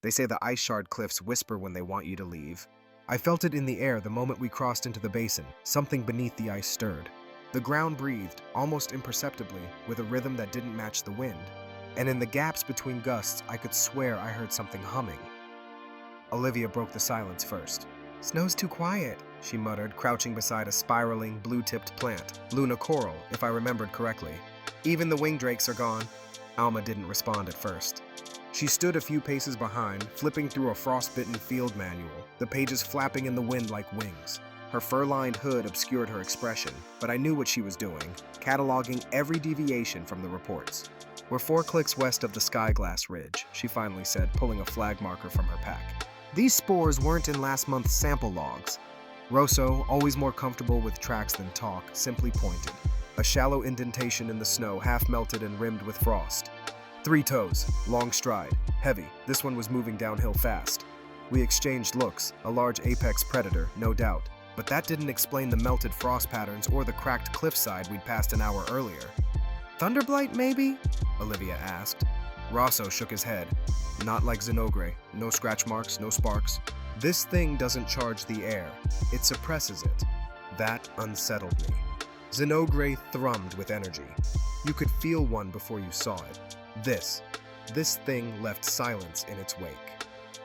They say the ice shard cliffs whisper when they want you to leave. I felt it in the air the moment we crossed into the basin. Something beneath the ice stirred. The ground breathed, almost imperceptibly, with a rhythm that didn't match the wind. And in the gaps between gusts, I could swear I heard something humming. Olivia broke the silence first. "Snow's too quiet," she muttered, crouching beside a spiraling, blue-tipped plant. Luna coral, if I remembered correctly. "Even the wing drakes are gone." Alma didn't respond at first. She stood a few paces behind, flipping through a frostbitten field manual, the pages flapping in the wind like wings. Her fur-lined hood obscured her expression, but I knew what she was doing, cataloging every deviation from the reports. "We're 4 clicks west of the Skyglass Ridge," she finally said, pulling a flag marker from her pack. "These spores weren't in last month's sample logs." Rosso, always more comfortable with tracks than talk, simply pointed. A shallow indentation in the snow, half melted and rimmed with frost. 3 toes, long stride, heavy. This one was moving downhill fast. We exchanged looks, a large apex predator, no doubt. But that didn't explain the melted frost patterns or the cracked cliffside we'd passed an hour earlier. "Thunderblight, maybe?" Olivia asked. Rosso shook his head. "Not like Zinogre. No scratch marks, no sparks. This thing doesn't charge the air. It suppresses it." That unsettled me. Zinogre thrummed with energy. You could feel one before you saw it. This thing left silence in its wake.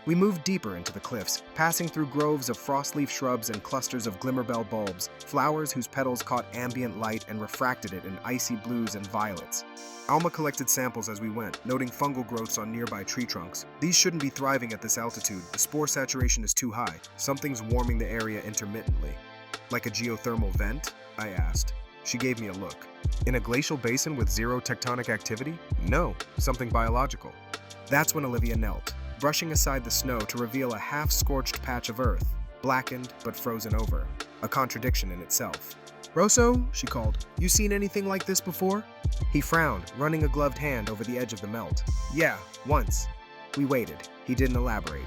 We moved deeper into the cliffs, passing through groves of frostleaf shrubs and clusters of glimmerbell bulbs, flowers whose petals caught ambient light and refracted it in icy blues and violets. Alma collected samples as we went, noting fungal growths on nearby tree trunks. "These shouldn't be thriving at this altitude. The spore saturation is too high. Something's warming the area intermittently." "Like a geothermal vent?" I asked. She gave me a look. "In a glacial basin with zero tectonic activity? No, something biological." That's when Olivia knelt, brushing aside the snow to reveal a half-scorched patch of earth, blackened but frozen over, a contradiction in itself. "Rosso," she called, "you seen anything like this before?" He frowned, running a gloved hand over the edge of the melt. "Yeah, once." We waited. He didn't elaborate.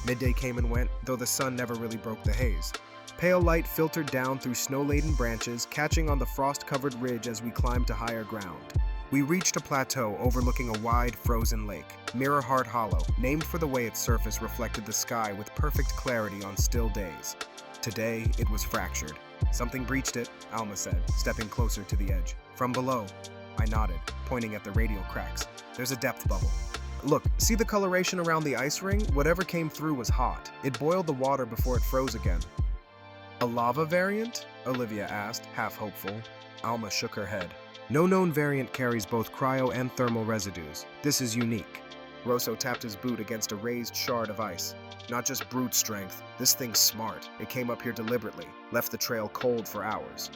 Midday came and went, though the sun never really broke the haze. Pale light filtered down through snow-laden branches, catching on the frost-covered ridge as we climbed to higher ground. We reached a plateau overlooking a wide, frozen lake, Mirror Heart Hollow, named for the way its surface reflected the sky with perfect clarity on still days. Today, it was fractured. "Something breached it," Alma said, stepping closer to the edge. "From below." I nodded, pointing at the radial cracks. "There's a depth bubble." "Look, see the coloration around the ice ring? Whatever came through was hot. It boiled the water before it froze again." "A lava variant?" Olivia asked, half hopeful. Alma shook her head. "No known variant carries both cryo and thermal residues. This is unique." Rosso tapped his boot against a raised shard of ice. "Not just brute strength. This thing's smart. It came up here deliberately, left the trail cold for hours."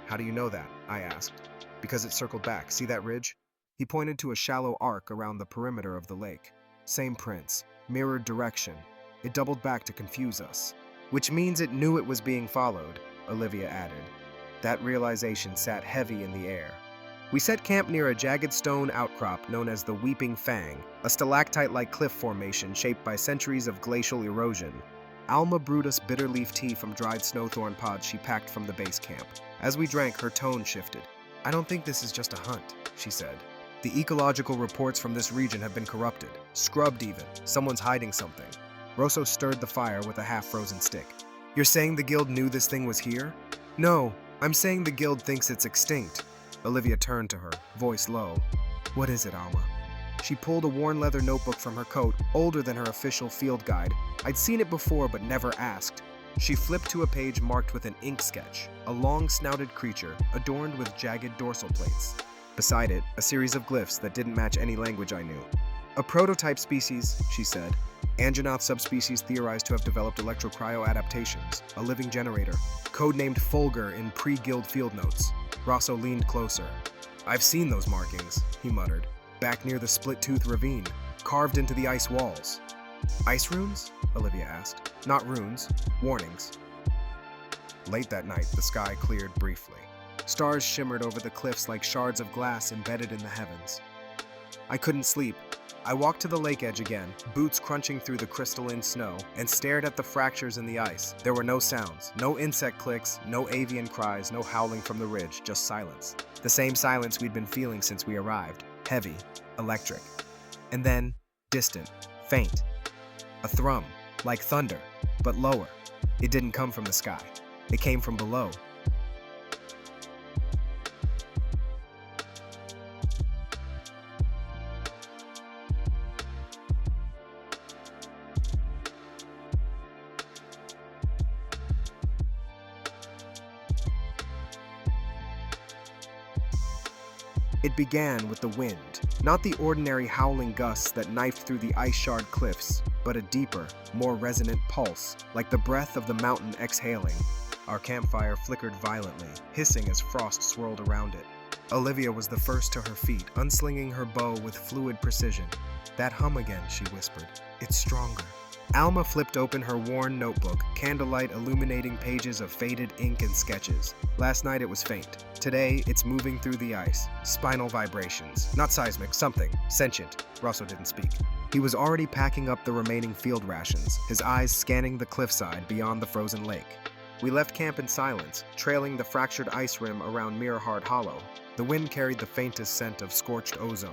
"How do you know that?" I asked. "Because it circled back. See that ridge?" He pointed to a shallow arc around the perimeter of the lake. "Same prints, mirrored direction. It doubled back to confuse us." "Which means it knew it was being followed," Olivia added. That realization sat heavy in the air. We set camp near a jagged stone outcrop known as the Weeping Fang, a stalactite-like cliff formation shaped by centuries of glacial erosion. Alma brewed us bitter leaf tea from dried snowthorn pods she packed from the base camp. As we drank, her tone shifted. "I don't think this is just a hunt," she said. "The ecological reports from this region have been corrupted, scrubbed even. Someone's hiding something." Rosso stirred the fire with a half-frozen stick. "You're saying the guild knew this thing was here?" "No, I'm saying the guild thinks it's extinct." Olivia turned to her, voice low. "What is it, Alma?" She pulled a worn leather notebook from her coat, older than her official field guide. I'd seen it before but never asked. She flipped to a page marked with an ink sketch, a long-snouted creature adorned with jagged dorsal plates. Beside it, a series of glyphs that didn't match any language I knew. "A prototype species," she said. "Anjanath subspecies theorized to have developed electrocryo adaptations, a living generator, codenamed Fulgur in pre-guild field notes." Rosso leaned closer. "I've seen those markings," he muttered, "back near the Split-Tooth Ravine, carved into the ice walls." "Ice runes?" Olivia asked. "Not runes, warnings." Late that night, the sky cleared briefly. Stars shimmered over the cliffs like shards of glass embedded in the heavens. I couldn't sleep. I walked to the lake edge again, boots crunching through the crystalline snow, and stared at the fractures in the ice. There were no sounds, no insect clicks, no avian cries, no howling from the ridge, just silence. The same silence we'd been feeling since we arrived. Heavy, electric. And then, distant, faint. A thrum, like thunder, but lower. It didn't come from the sky. It came from below. It began with the wind, not the ordinary howling gusts that knifed through the ice-shard cliffs, but a deeper, more resonant pulse, like the breath of the mountain exhaling. Our campfire flickered violently, hissing as frost swirled around it. Olivia was the first to her feet, unslinging her bow with fluid precision. "That hum again," she whispered. "It's stronger." Alma flipped open her worn notebook, candlelight illuminating pages of faded ink and sketches. Last night it was faint. Today, it's moving through the ice. Spinal vibrations. Not seismic, something. Sentient. Rosso didn't speak. He was already packing up the remaining field rations, his eyes scanning the cliffside beyond the frozen lake. We left camp in silence, trailing the fractured ice rim around Mirrorheart Hollow. The wind carried the faintest scent of scorched ozone.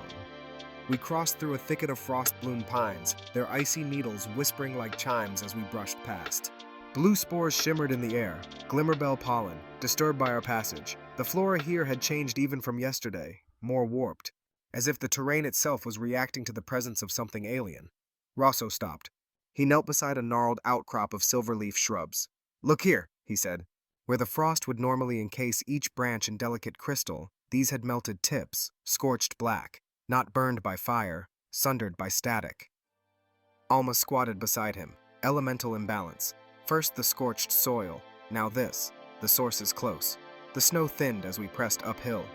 We crossed through a thicket of frost-bloom pines, their icy needles whispering like chimes as we brushed past. Blue spores shimmered in the air, glimmerbell pollen, disturbed by our passage. The flora here had changed even from yesterday, more warped, as if the terrain itself was reacting to the presence of something alien. Rosso stopped. He knelt beside a gnarled outcrop of silverleaf shrubs. "Look here," he said. Where the frost would normally encase each branch in delicate crystal, these had melted tips, scorched black. Not burned by fire, sundered by static. Alma squatted beside him, elemental imbalance. First the scorched soil, now this. The source is close. The snow thinned as we pressed uphill.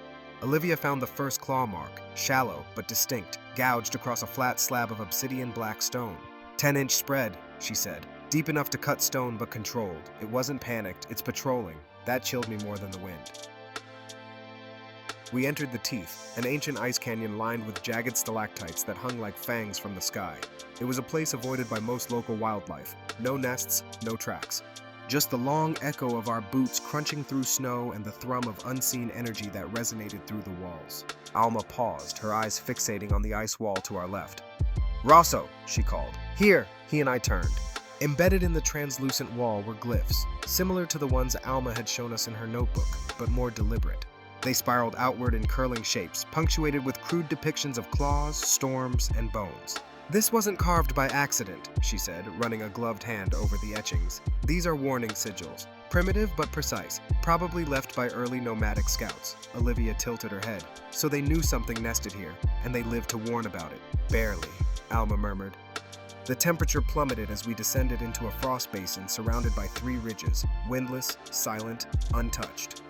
Olivia found the first claw mark, shallow but distinct, gouged across a flat slab of obsidian black stone. 10-inch spread, she said. Deep enough to cut stone but controlled. It wasn't panicked, it's patrolling. That chilled me more than the wind. We entered the Teeth, an ancient ice canyon lined with jagged stalactites that hung like fangs from the sky. It was a place avoided by most local wildlife. No nests, no tracks. Just the long echo of our boots crunching through snow and the thrum of unseen energy that resonated through the walls. Alma paused, her eyes fixating on the ice wall to our left. "Rosso," she called. "Here!" He and I turned. Embedded in the translucent wall were glyphs, similar to the ones Alma had shown us in her notebook, but more deliberate. They spiraled outward in curling shapes, punctuated with crude depictions of claws, storms, and bones. "This wasn't carved by accident," she said, running a gloved hand over the etchings. "These are warning sigils, primitive but precise, probably left by early nomadic scouts." Olivia tilted her head. "So they knew something nested here, and they lived to warn about it." "Barely," Alma murmured. The temperature plummeted as we descended into a frost basin surrounded by 3 ridges, windless, silent, untouched.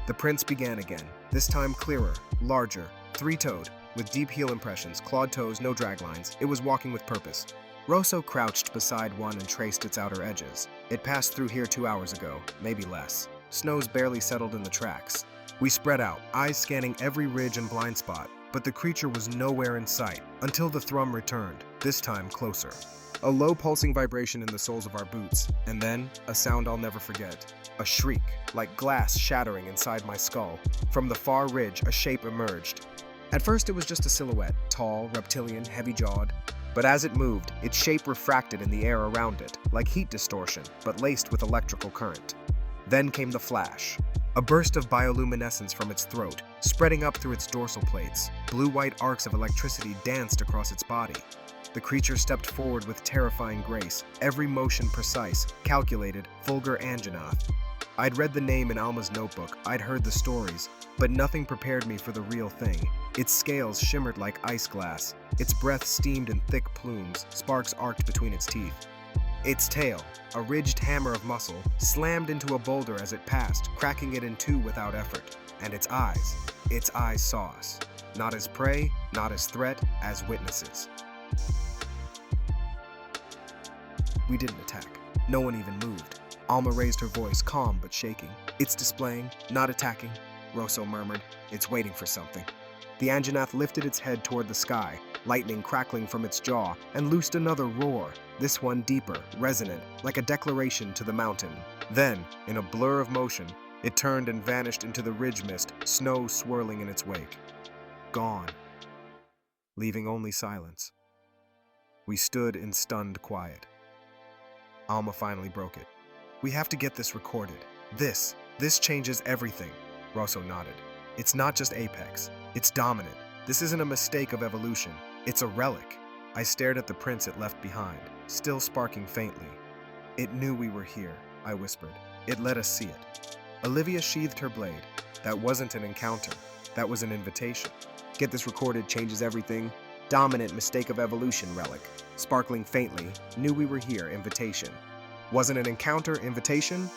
The prints began again, this time clearer, larger, 3-toed, with deep heel impressions, clawed toes, no drag lines. It was walking with purpose. Rosso crouched beside one and traced its outer edges. It passed through here 2 hours ago, maybe less. Snow's barely settled in the tracks. We spread out, eyes scanning every ridge and blind spot, but the creature was nowhere in sight, until the thrum returned, this time closer. A low pulsing vibration in the soles of our boots, and then a sound I'll never forget. A shriek, like glass shattering inside my skull. From the far ridge, a shape emerged. At first it was just a silhouette, tall, reptilian, heavy-jawed. But as it moved, its shape refracted in the air around it, like heat distortion, but laced with electrical current. Then came the flash. A burst of bioluminescence from its throat, spreading up through its dorsal plates. Blue-white arcs of electricity danced across its body. The creature stepped forward with terrifying grace, every motion precise, calculated, Fulgur Anjanath. I'd read the name in Alma's notebook, I'd heard the stories, but nothing prepared me for the real thing. Its scales shimmered like ice glass, its breath steamed in thick plumes, sparks arced between its teeth. Its tail, a ridged hammer of muscle, slammed into a boulder as it passed, cracking it in two without effort. And its eyes saw us. Not as prey, not as threat, as witnesses. We didn't attack. No one even moved. Alma raised her voice, calm but shaking. "It's displaying, not attacking," Rosso murmured. "It's waiting for something." The Anjanath lifted its head toward the sky, lightning crackling from its jaw, and loosed another roar, this one deeper, resonant, like a declaration to the mountain. Then, in a blur of motion, it turned and vanished into the ridge mist, snow swirling in its wake. Gone, leaving only silence. We stood in stunned quiet. Alma finally broke it. "We have to get this recorded. This changes everything." Rosso nodded. "It's not just apex. It's dominant. This isn't a mistake of evolution. It's a relic." I stared at the prints it left behind, still sparking faintly. "It knew we were here," I whispered. "It let us see it." Olivia sheathed her blade. "That wasn't an encounter. That was an invitation." Get this recorded changes everything. Dominant mistake of evolution relic. Sparkling faintly. Knew we were here. Invitation. Wasn't an encounter, invitation?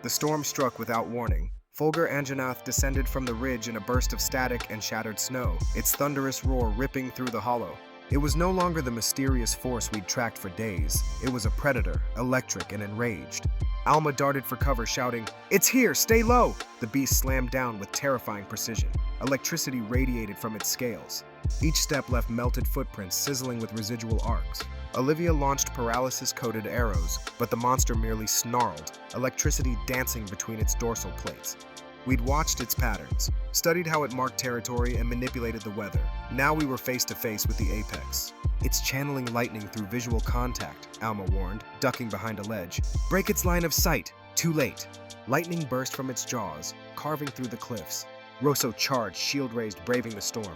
The storm struck without warning. Fulgur Anjanath descended from the ridge in a burst of static and shattered snow, its thunderous roar ripping through the hollow. It was no longer the mysterious force we'd tracked for days. It was a predator, electric and enraged. Alma darted for cover, shouting, "It's here! Stay low!" The beast slammed down with terrifying precision. Electricity radiated from its scales. Each step left melted footprints sizzling with residual arcs. Olivia launched paralysis-coated arrows, but the monster merely snarled, electricity dancing between its dorsal plates. We'd watched its patterns, studied how it marked territory, and manipulated the weather. Now we were face to face with the apex. "It's channeling lightning through visual contact," Alma warned, ducking behind a ledge. "Break its line of sight." Too late. Lightning burst from its jaws, carving through the cliffs. Rosso charged, shield raised, braving the storm.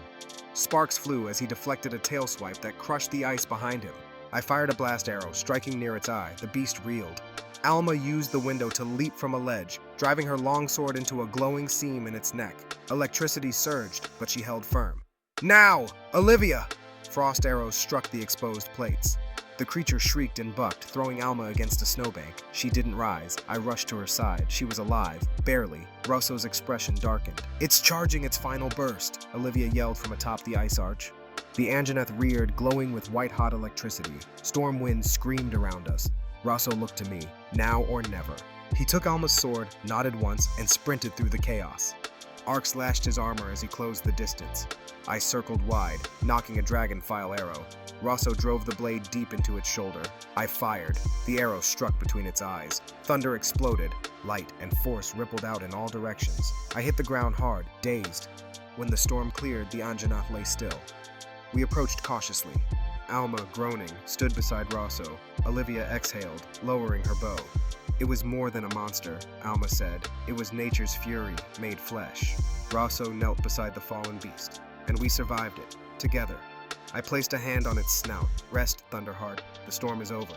Sparks flew as he deflected a tail swipe that crushed the ice behind him. I fired a blast arrow, striking near its eye. The beast reeled. Alma used the window to leap from a ledge, driving her longsword into a glowing seam in its neck. Electricity surged, but she held firm. "Now! Olivia!" Frost arrows struck the exposed plates. The creature shrieked and bucked, throwing Alma against a snowbank. She didn't rise. I rushed to her side. She was alive, barely. Rosso's expression darkened. "It's charging its final burst," Olivia yelled from atop the ice arch. The Anjanath reared, glowing with white-hot electricity. Storm winds screamed around us. Rosso looked to me, now or never. He took Alma's sword, nodded once, and sprinted through the chaos. Arcs lashed his armor as he closed the distance. I circled wide, knocking a dragonfile arrow. Rosso drove the blade deep into its shoulder. I fired. The arrow struck between its eyes. Thunder exploded. Light and force rippled out in all directions. I hit the ground hard, dazed. When the storm cleared, the Anjanath lay still. We approached cautiously. Alma, groaning, stood beside Rosso. Olivia exhaled, lowering her bow. "It was more than a monster," Alma said. "It was nature's fury, made flesh." Rosso knelt beside the fallen beast, and we survived it, together. I placed a hand on its snout. "Rest, Thunderheart. The storm is over."